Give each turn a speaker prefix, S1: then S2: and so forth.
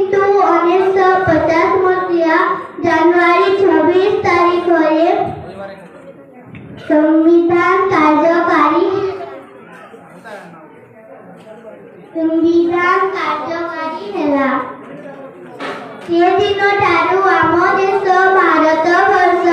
S1: किंतु 1950 मसीहा जानुआरी 26 तारिखରେ संविधान कार्यकारी ହେଲା। ସେ ଦିନ ଠାରୁ ଆମ ଦେଶ ଭାରତ ବର୍ଷ